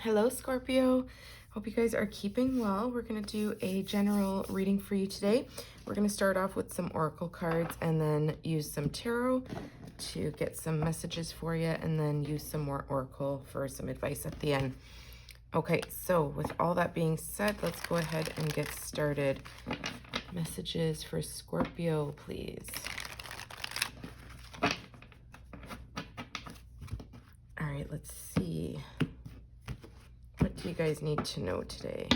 Hello, Scorpio. Hope you guys are keeping well. We're going to do a general reading for you today. We're going to start off with some oracle cards and then use some tarot to get some messages for you, and then use some more oracle for some advice at the end. Okay, so with all that being said, let's go ahead and get started. Messages for Scorpio, please. All right, let's see. What do you guys need to know today?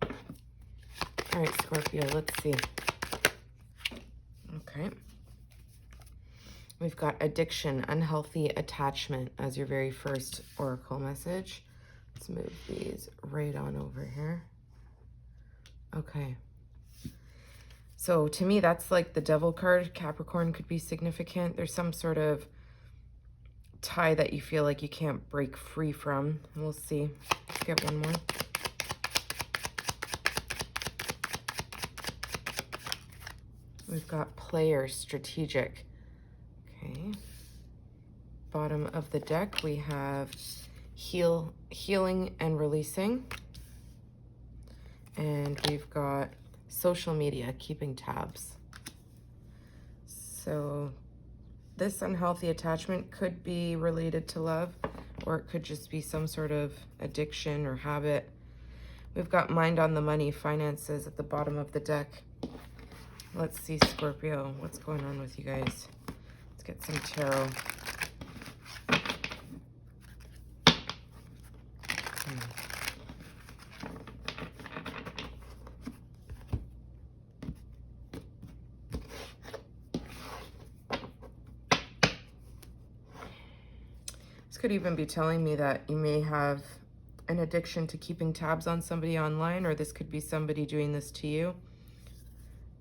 All right, Scorpio, let's see. Okay. We've got addiction, unhealthy attachment as your very first oracle message. Let's move these right on over here. Okay. So to me, that's like the devil card. Capricorn could be significant. There's some sort of tie that you feel like you can't break free from. We'll see. Let's get one more. We've got player, strategic. Okay. Bottom of the deck, we have healing and releasing. And we've got social media, keeping tabs. So this unhealthy attachment could be related to love, or it could just be some sort of addiction or habit. We've got mind on the money, finances at the bottom of the deck. Let's see, Scorpio, what's going on with you guys? Let's get some tarot. This could even be telling me that you may have an addiction to keeping tabs on somebody online, or this could be somebody doing this to you.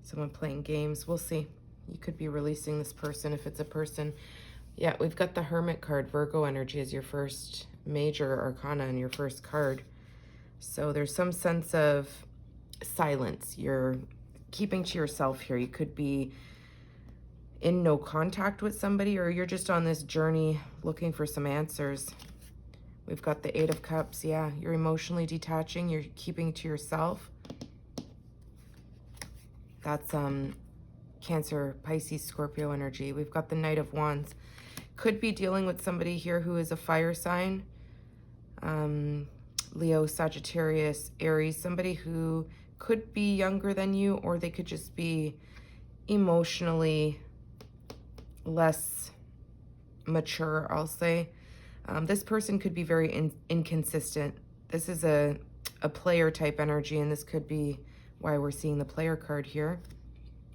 Someone playing games. We'll see. You could be releasing this person if it's a person. Yeah, we've got the Hermit card. Virgo energy is your first major arcana and your first card. So there's some sense of silence. You're keeping to yourself here. You could be in no contact with somebody, or you're just on this journey looking for some answers. We've got the Eight of Cups. Yeah, you're emotionally detaching. You're keeping to yourself. That's Cancer, Pisces, Scorpio energy. We've got the Knight of Wands. Could be dealing with somebody here who is a fire sign. Leo, Sagittarius, Aries. Somebody who could be younger than you, or they could just be emotionally less mature, I'll say. This person could be very inconsistent. This is a player type energy, and this could be why we're seeing the player card here.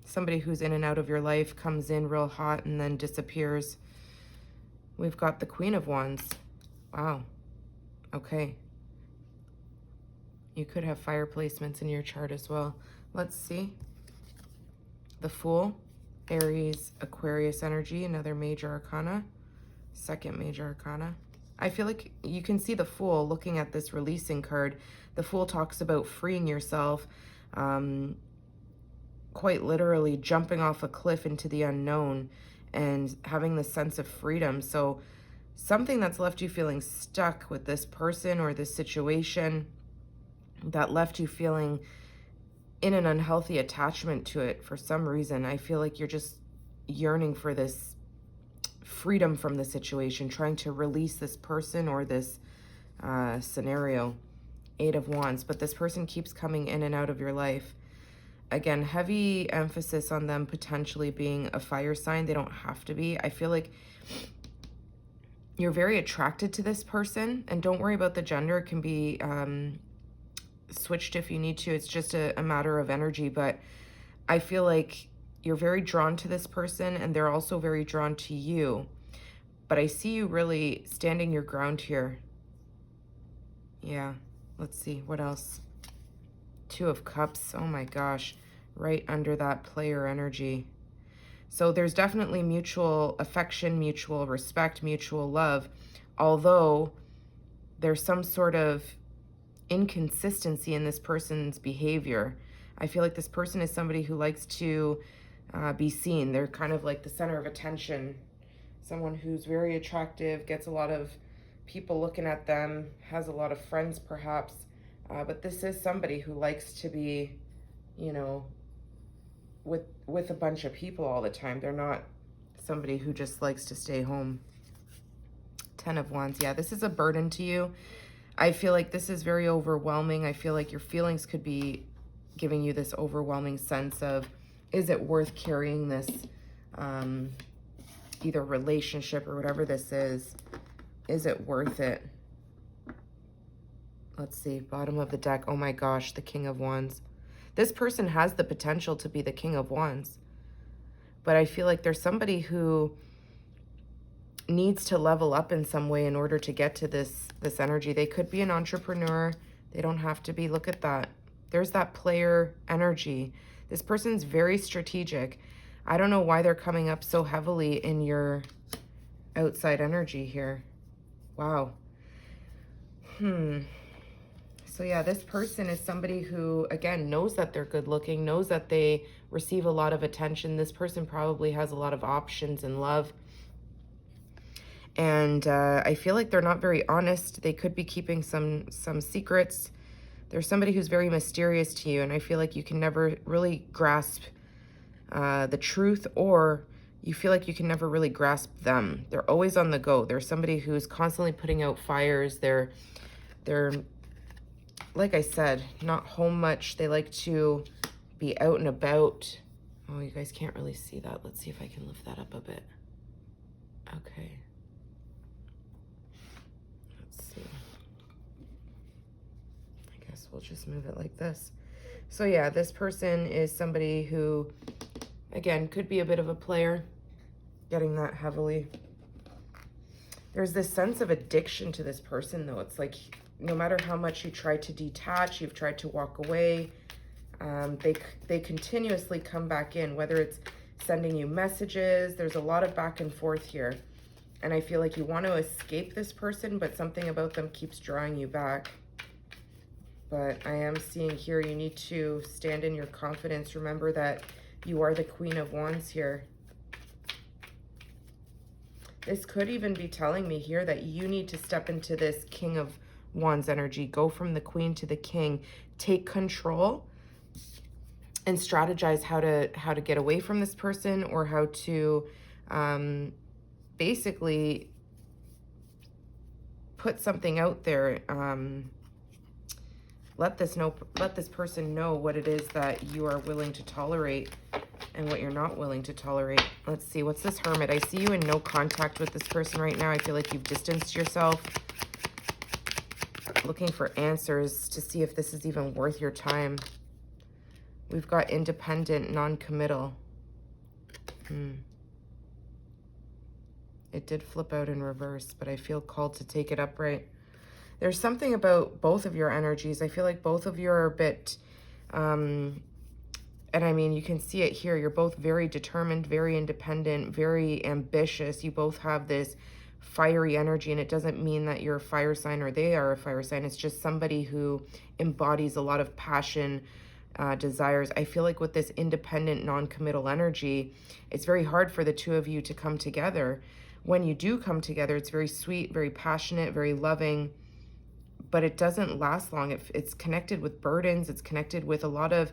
Somebody who's in and out of your life, comes in real hot and then disappears. We've got the Queen of Wands. Wow. Okay. You could have fire placements in your chart as well. Let's see. The Fool, Aries, Aquarius energy, another major arcana. Second major arcana. I feel like you can see the Fool looking at this releasing card. The Fool talks about freeing yourself, quite literally jumping off a cliff into the unknown and having the sense of freedom. So something that's left you feeling stuck with this person or this situation, that left you feeling in an unhealthy attachment to it for some reason. I feel like you're just yearning for this freedom from the situation, trying to release this person or this scenario. Eight of Wands, but this person keeps coming in and out of your life. Again, heavy emphasis on them potentially being a fire sign. They don't have to be. I feel like you're very attracted to this person, and don't worry about the gender. It can be switched if you need to. It's just a matter of energy, but I feel like you're very drawn to this person, and they're also very drawn to you. But I see you really standing your ground here. Yeah. Let's see, what else? Two of Cups, oh my gosh, right under that player energy. So there's definitely mutual affection, mutual respect, mutual love, although there's some sort of inconsistency in this person's behavior. I feel like this person is somebody who likes to be seen. They're kind of like the center of attention. Someone who's very attractive, gets a lot of people looking at them, has a lot of friends perhaps, but this is somebody who likes to be, you know, with a bunch of people all the time. They're not somebody who just likes to stay home. 10 of Wands. Yeah, this is a burden to you. I feel like this is very overwhelming. I feel like your feelings could be giving you this overwhelming sense of, is it worth carrying this either relationship or whatever this is? Is it worth it? Let's see, bottom of the deck. Oh my gosh, the King of Wands. This person has the potential to be the King of Wands. But I feel like there's somebody who needs to level up in some way in order to get to this energy. They could be an entrepreneur. They don't have to be. Look at that. There's that player energy. This person's very strategic. I don't know why they're coming up so heavily in your outside energy here. Wow. So yeah, this person is somebody who, again, knows that they're good looking, knows that they receive a lot of attention. This person probably has a lot of options in love. And I feel like they're not very honest. They could be keeping some secrets. There's somebody who's very mysterious to you, and I feel like you can never really grasp the truth, or you feel like you can never really grasp them. They're always on the go. They're somebody who's constantly putting out fires. They're like I said, not home much. They like to be out and about. Oh, you guys can't really see that. Let's see if I can lift that up a bit. Okay. Let's see. I guess we'll just move it like this. So yeah, this person is somebody who, again, could be a bit of a player, getting that heavily. There's this sense of addiction to this person, though. It's like no matter how much you try to detach, you've tried to walk away, they continuously come back in, whether it's sending you messages. There's a lot of back and forth here. And I feel like you want to escape this person, but something about them keeps drawing you back. But I am seeing here you need to stand in your confidence. Remember that you are the Queen of Wands here. This could even be telling me here that you need to step into this King of Wands energy. Go from the Queen to the King. Take control and strategize how to get away from this person, or how to basically put something out there. Let this person know what it is that you are willing to tolerate and what you're not willing to tolerate. Let's see, what's this Hermit? I see you in no contact with this person right now. I feel like you've distanced yourself, looking for answers to see if this is even worth your time. We've got independent, non-committal. It did flip out in reverse, but I feel called to take it upright. There's something about both of your energies. I feel like both of you are a bit, and I mean, you can see it here. You're both very determined, very independent, very ambitious. You both have this fiery energy, and it doesn't mean that you're a fire sign or they are a fire sign. It's just somebody who embodies a lot of passion, desires. I feel like with this independent, non-committal energy, it's very hard for the two of you to come together. When you do come together, it's very sweet, very passionate, very loving, but it doesn't last long. It's connected with burdens. It's connected with a lot of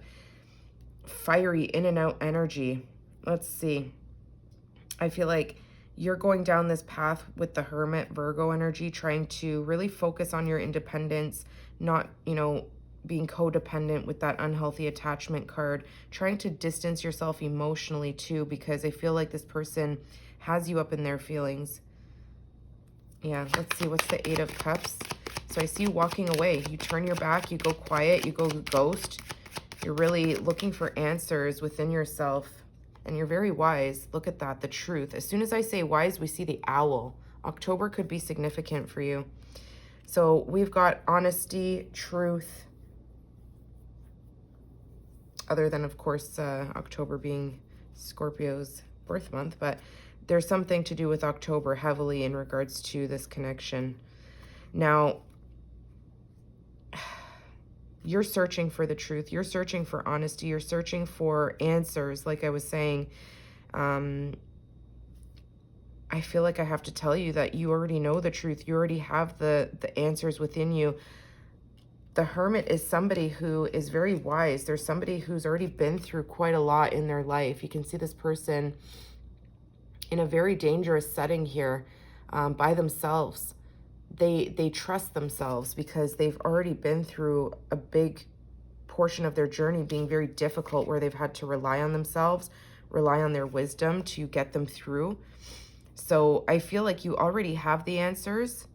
fiery in and out energy. Let's see. I feel like you're going down this path with the Hermit, Virgo energy, trying to really focus on your independence, not, you know, being codependent with that unhealthy attachment card, trying to distance yourself emotionally too, because I feel like this person has you up in their feelings. Yeah, let's see, what's the Eight of Cups? So I see you walking away. You turn your back, you go quiet, you go ghost. You're really looking for answers within yourself, and you're very wise. Look at that, the truth. As soon as I say wise, we see the owl. October could be significant for you. So we've got honesty, truth, other than, of course, October being Scorpio's birth month, but there's something to do with October heavily in regards to this connection. Now, you're searching for the truth. You're searching for honesty. You're searching for answers, like I was saying. I feel like I have to tell you that you already know the truth. You already have the answers within you. The Hermit is somebody who is very wise. There's somebody who's already been through quite a lot in their life. You can see this person in a very dangerous setting here, by themselves. They trust themselves because they've already been through a big portion of their journey being very difficult, where they've had to rely on themselves, rely on their wisdom to get them through. So I feel like you already have the answers,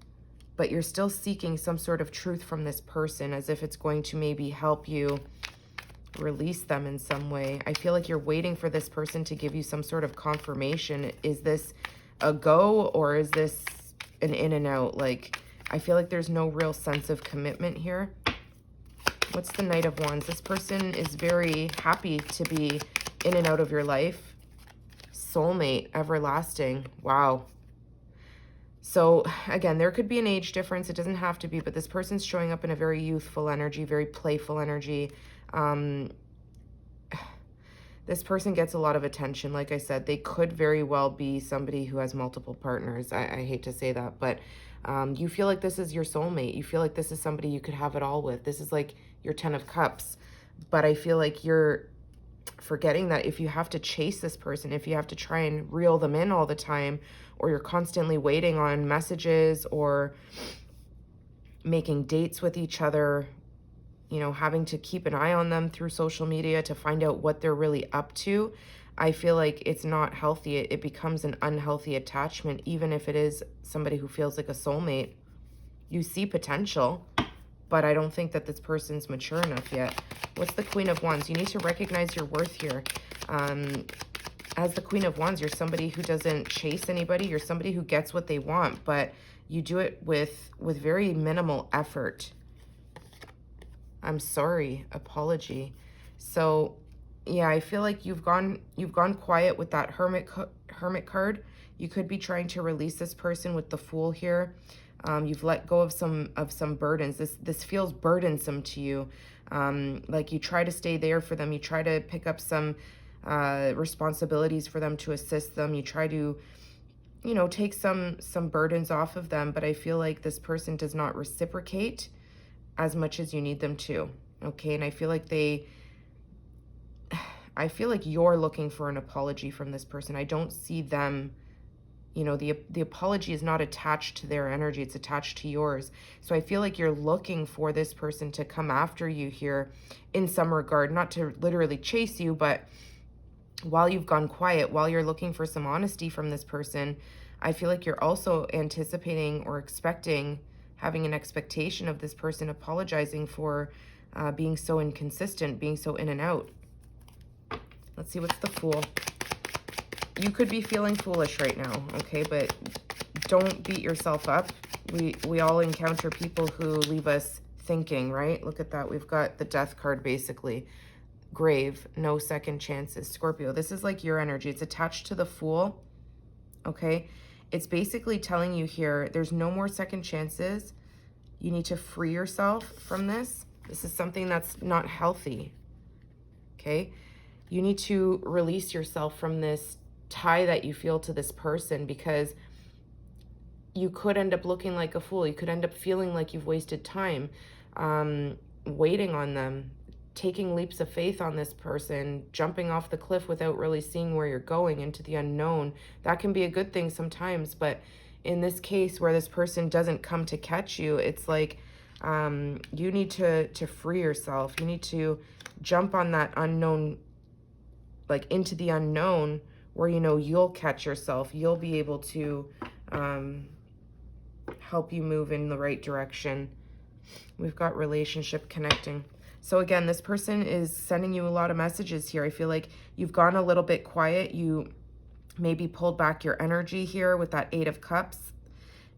but you're still seeking some sort of truth from this person, as if it's going to maybe help you release them in some way. I feel like you're waiting for this person to give you some sort of confirmation. Is this a go, or is this an in and out? Like, I feel like there's no real sense of commitment here. What's the Knight of Wands? This person is very happy to be in and out of your life. Soulmate, everlasting. Wow. So again, there could be an age difference. It doesn't have to be, but this person's showing up in a very youthful energy, very playful energy. This person gets a lot of attention. Like I said, they could very well be somebody who has multiple partners. I hate to say that, but you feel like this is your soulmate. You feel like this is somebody you could have it all with. This is like your 10 of Cups. But I feel like you're forgetting that if you have to chase this person, if you have to try and reel them in all the time, or you're constantly waiting on messages or making dates with each other, you know, having to keep an eye on them through social media to find out what they're really up to, I feel like it's not healthy. It becomes an unhealthy attachment, even if it is somebody who feels like a soulmate. You see potential, but I don't think that this person's mature enough yet. What's the Queen of Wands? You need to recognize your worth here. As the Queen of Wands, you're somebody who doesn't chase anybody. You're somebody who gets what they want, but you do it with very minimal effort. I'm sorry, apology. So yeah, I feel like you've gone quiet with that Hermit card. You could be trying to release this person with the Fool here. You've let go of some burdens. This feels burdensome to you. Like you try to stay there for them. You try to pick up some responsibilities for them, to assist them. You try to, you know, take some burdens off of them, but I feel like this person does not reciprocate as much as you need them to. Okay, and I feel like you're looking for an apology from this person. I don't see them, you know, the apology is not attached to their energy, it's attached to yours. So I feel like you're looking for this person to come after you here in some regard, not to literally chase you, but while you've gone quiet, while you're looking for some honesty from this person, I feel like you're also anticipating or expecting, having an expectation of this person apologizing for being so inconsistent, being so in and out. Let's see, what's the Fool? You could be feeling foolish right now, okay? But don't beat yourself up. We all encounter people who leave us thinking, right? Look at that. We've got the Death card, basically. Grave, no second chances. Scorpio, this is like your energy. It's attached to the Fool, okay? It's basically telling you here, there's no more second chances. You need to free yourself from this. This is something that's not healthy, okay? You need to release yourself from this tie that you feel to this person, because you could end up looking like a fool. You could end up feeling like you've wasted time waiting on them, taking leaps of faith on this person, jumping off the cliff without really seeing where you're going, into the unknown. That can be a good thing sometimes, but in this case where this person doesn't come to catch you, it's like you need to free yourself. You need to jump on that unknown, like into the unknown, where you know you'll catch yourself. You'll be able to help you move in the right direction. We've got relationship connecting. So again, this person is sending you a lot of messages here. I feel like you've gone a little bit quiet. You maybe pulled back your energy here with that 8 of Cups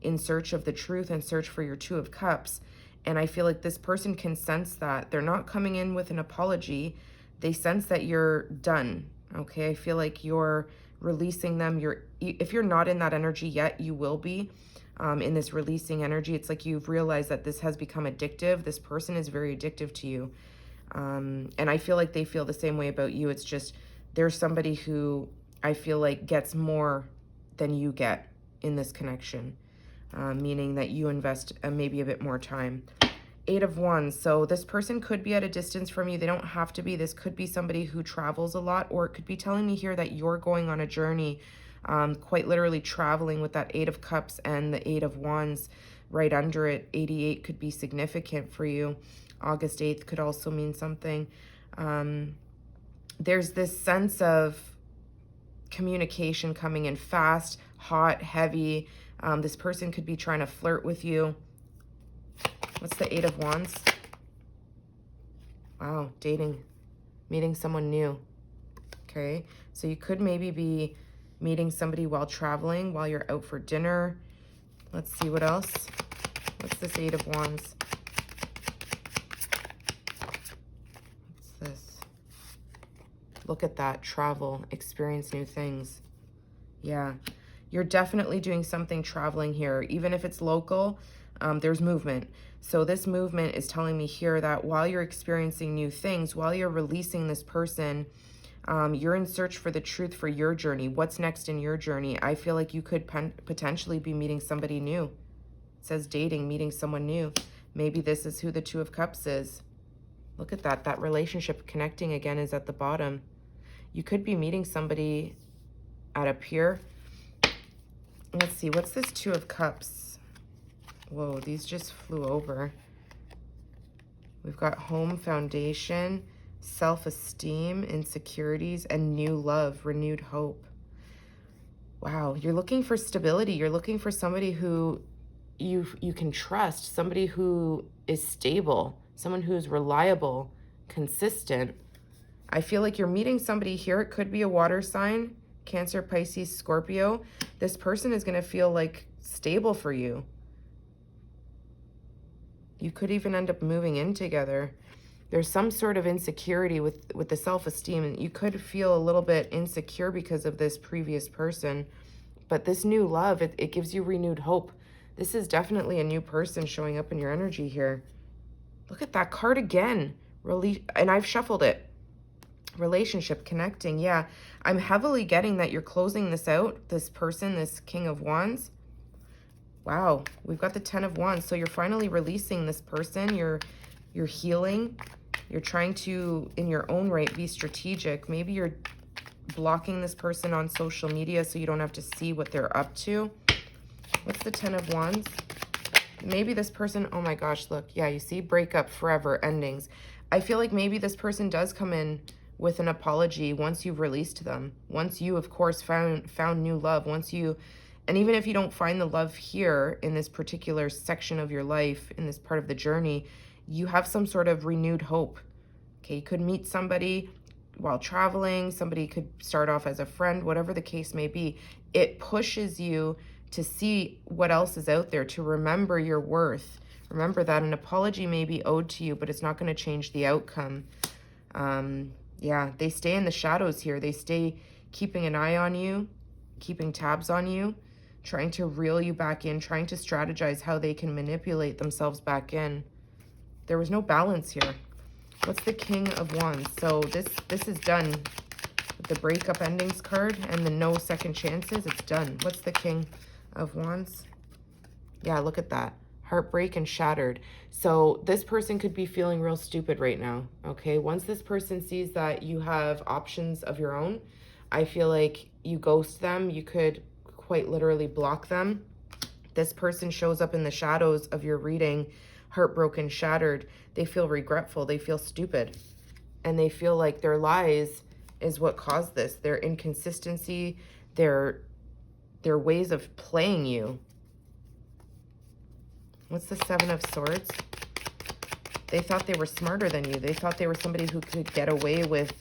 in search of the truth and search for your 2 of Cups. And I feel like this person can sense that. They're not coming in with an apology. They sense that you're done, okay? I feel like you're releasing them. If you're not in that energy yet, you will be. In this releasing energy, it's like you've realized that this has become addictive. This person is very addictive to you. And I feel like they feel the same way about you. It's just there's somebody who I feel like gets more than you get in this connection, meaning that you invest maybe a bit more time. 8 of Wands. So this person could be at a distance from you. They don't have to be. This could be somebody who travels a lot, or it could be telling me here that you're going on a journey, quite literally traveling with that 8 of Cups and the 8 of Wands right under it. 88 could be significant for you. August 8th could also mean something. There's this sense of communication coming in fast, hot, heavy. This person could be trying to flirt with you. What's the 8 of Wands? Wow, dating, meeting someone new. Okay, so you could maybe be meeting somebody while traveling, while you're out for dinner. Let's see what else. What's this 8 of Wands? What's this? Look at that, travel, experience new things. Yeah, you're definitely doing something traveling here. Even if it's local, there's movement. So this movement is telling me here that while you're experiencing new things, while you're releasing this person, you're in search for the truth for your journey. What's next in your journey? I feel like you could potentially be meeting somebody new. It says dating, meeting someone new. Maybe this is who the 2 of Cups is. Look at that. That relationship connecting again is at the bottom. You could be meeting somebody at a pier. Let's see. What's this 2 of Cups? Whoa, these just flew over. We've got home, foundation, self-esteem, insecurities, and new love, renewed hope. Wow, you're looking for stability. You're looking for somebody who you can trust, somebody who is stable, someone who's reliable, consistent. I feel like you're meeting somebody here. It could be a water sign, Cancer, Pisces, Scorpio. This person is going to feel like stable for you. You could even end up moving in together. There's some sort of insecurity with the self-esteem, and you could feel a little bit insecure because of this previous person. But this new love, it gives you renewed hope. This is definitely a new person showing up in your energy here. Look at that card again. And I've shuffled it. Relationship, connecting. Yeah, I'm heavily getting that you're closing this out, this person, this King of Wands. Wow, we've got the 10 of Wands. So you're finally releasing this person. You're healing. You're trying to, in your own right, be strategic. Maybe you're blocking this person on social media so you don't have to see what they're up to. What's the 10 of Wands? Maybe this person, oh my gosh, look. Yeah, you see, breakup, forever, endings. I feel like maybe this person does come in with an apology once you've released them. Once you, of course, found new love. Once you... And even if you don't find the love here in this particular section of your life, in this part of the journey, you have some sort of renewed hope. Okay, you could meet somebody while traveling. Somebody could start off as a friend, whatever the case may be. It pushes you to see what else is out there, to remember your worth. Remember that an apology may be owed to you, but it's not going to change the outcome. Yeah, they stay in the shadows here. They stay keeping an eye on you, keeping tabs on you, trying to reel you back in, trying to strategize how they can manipulate themselves back in. There was no balance here. What's the King of Wands? So this is done. With the breakup endings card and the no second chances, it's done. What's the King of Wands? Yeah, look at that. Heartbreak and shattered. So this person could be feeling real stupid right now, okay? Once this person sees that you have options of your own, I feel like you ghost them. You could quite literally block them. This person shows up in the shadows of your reading, heartbroken, shattered. They feel regretful. They feel stupid. And they feel like their lies is what caused this. Their inconsistency, their ways of playing you. What's the 7 of Swords? They thought they were smarter than you. They thought they were somebody who could get away with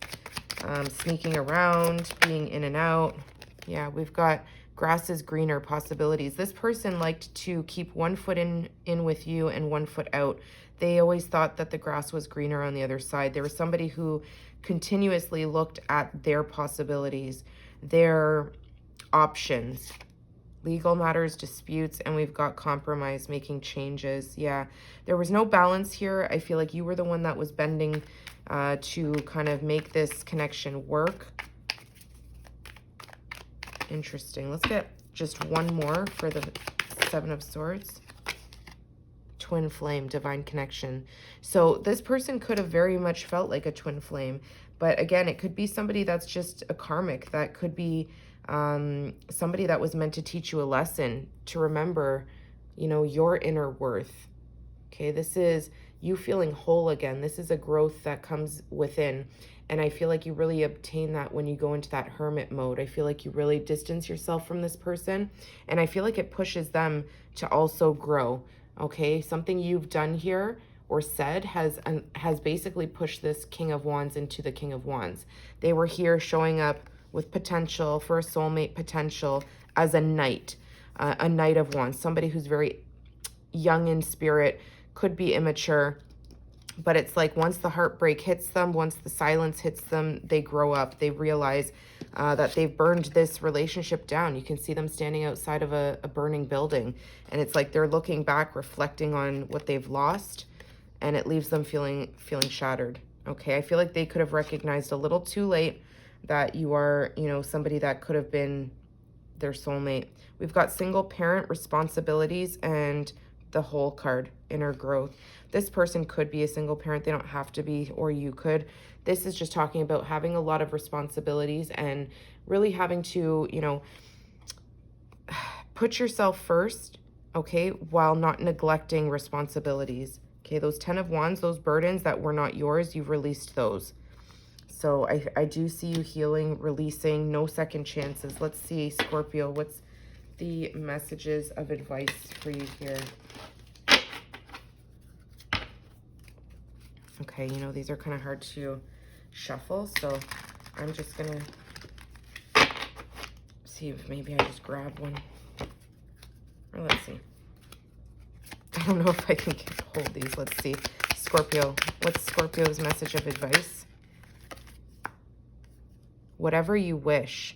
sneaking around, being in and out. Yeah, we've got grass is greener possibilities. This person liked to keep one foot in with you and one foot out. They always thought that the grass was greener on the other side. There was somebody who continuously looked at their possibilities, their options, legal matters, disputes, and we've got compromise, making changes. Yeah, there was no balance here. I feel like you were the one that was bending to kind of make this connection work. Interesting. Let's get Just one more for the Seven of Swords. Twin flame, divine connection. So this person could have very much felt like a twin flame. But again, it could be somebody that's just a karmic. That could be somebody that was meant to teach you a lesson, to remember, you know, your inner worth. Okay, this is you feeling whole again. This is a growth that comes within. And I feel like you really obtain that when you go into that hermit mode. I feel like you really distance yourself from this person. And I feel like it pushes them to also grow. Okay, something you've done here or said has basically pushed this King of Wands into the King of Wands. They were here showing up with potential for a soulmate potential as a knight of wands, somebody who's very young in spirit, could be immature, but it's like once the heartbreak hits them, once the silence hits them, they grow up. They realize that they've burned this relationship down. You can see them standing outside of a burning building, and it's like they're looking back, reflecting on what they've lost, and it leaves them feeling shattered. Okay, I feel like they could have recognized a little too late that you are, you know, somebody that could have been their soulmate. We've got single parent responsibilities and the whole card, inner growth. This person could be a single parent. They don't have to be, or you could. This is just talking about having a lot of responsibilities and really having to, you know, put yourself first, okay, while not neglecting responsibilities. Okay, those 10 of Wands, those burdens that were not yours, you've released those. So I do see you healing, releasing, no second chances. Let's see, Scorpio, what's the messages of advice for you here? Okay, you know, these are kind of hard to shuffle, so I'm just going to see if maybe I just grab one. Or let's see. I don't know if I can hold these. Let's see. Scorpio, what's Scorpio's message of advice? Whatever you wish.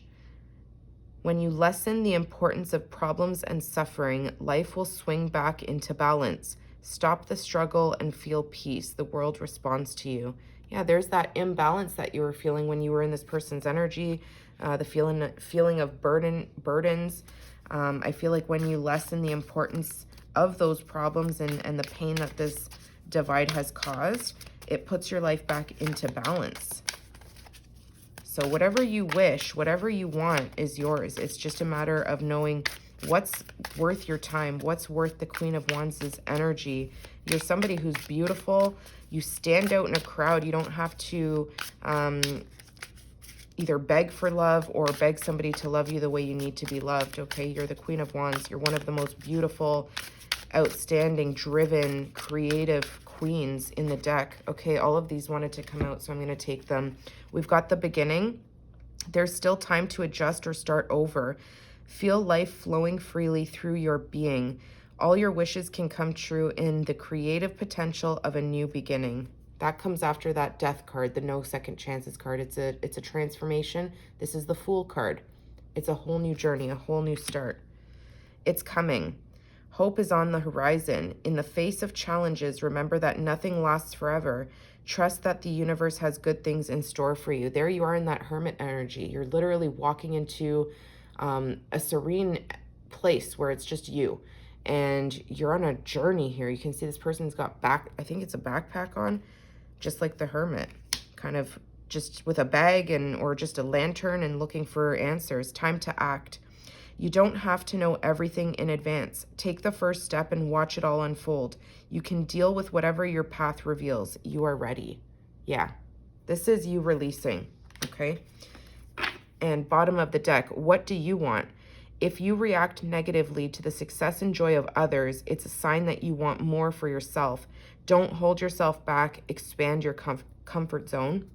When you lessen the importance of problems and suffering, life will swing back into balance. Stop the struggle and feel peace. The world responds to you. Yeah, there's that imbalance that you were feeling when you were in this person's energy, the feeling of burdens. I feel like when you lessen the importance of those problems and the pain that this divide has caused, it puts your life back into balance. So whatever you wish, whatever you want is yours. It's just a matter of knowing what's worth your time, what's worth the Queen of Wands' energy. You're somebody who's beautiful. You stand out in a crowd. You don't have to either beg for love or beg somebody to love you the way you need to be loved, okay? You're the Queen of Wands. You're one of the most beautiful, outstanding, driven, creative queens in the deck. Okay, all of these wanted to come out, so I'm going to take them. We've got the beginning. There's still time to adjust or start over. Feel life flowing freely through your being. All your wishes can come true in the creative potential of a new beginning. That comes after that death card, the no second chances card. It's a transformation. This is the Fool card. It's a whole new journey, a whole new start. It's coming. Hope is on the horizon. In the face of challenges, remember that nothing lasts forever. Trust that the universe has good things in store for you. There you are in that hermit energy. You're literally walking into a serene place where it's just you. And you're on a journey here. You can see this person's got I think it's a backpack on, just like the hermit. Kind of just with a bag or just a lantern and looking for answers. Time to act. You don't have to know everything in advance. Take the first step and watch it all unfold. You can deal with whatever your path reveals. You are ready. Yeah, this is you releasing, okay? And bottom of the deck, what do you want? If you react negatively to the success and joy of others, it's a sign that you want more for yourself. Don't hold yourself back. Expand your comfort zone.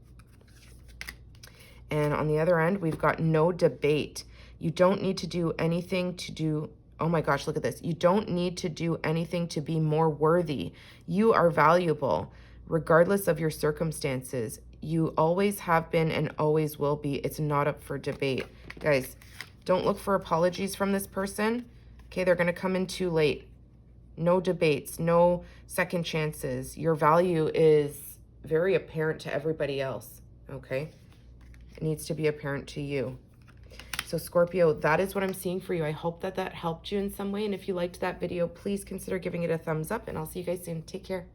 And on the other end, we've got no debate. You don't need to do anything to do, oh my gosh, look at this. You don't need to do anything to be more worthy. You are valuable, regardless of your circumstances. You always have been and always will be. It's not up for debate. Guys, don't look for apologies from this person. Okay, they're going to come in too late. No debates, no second chances. Your value is very apparent to everybody else, okay? It needs to be apparent to you. So Scorpio, that is what I'm seeing for you. I hope that that helped you in some way. And if you liked that video, please consider giving it a thumbs up, and I'll see you guys soon. Take care.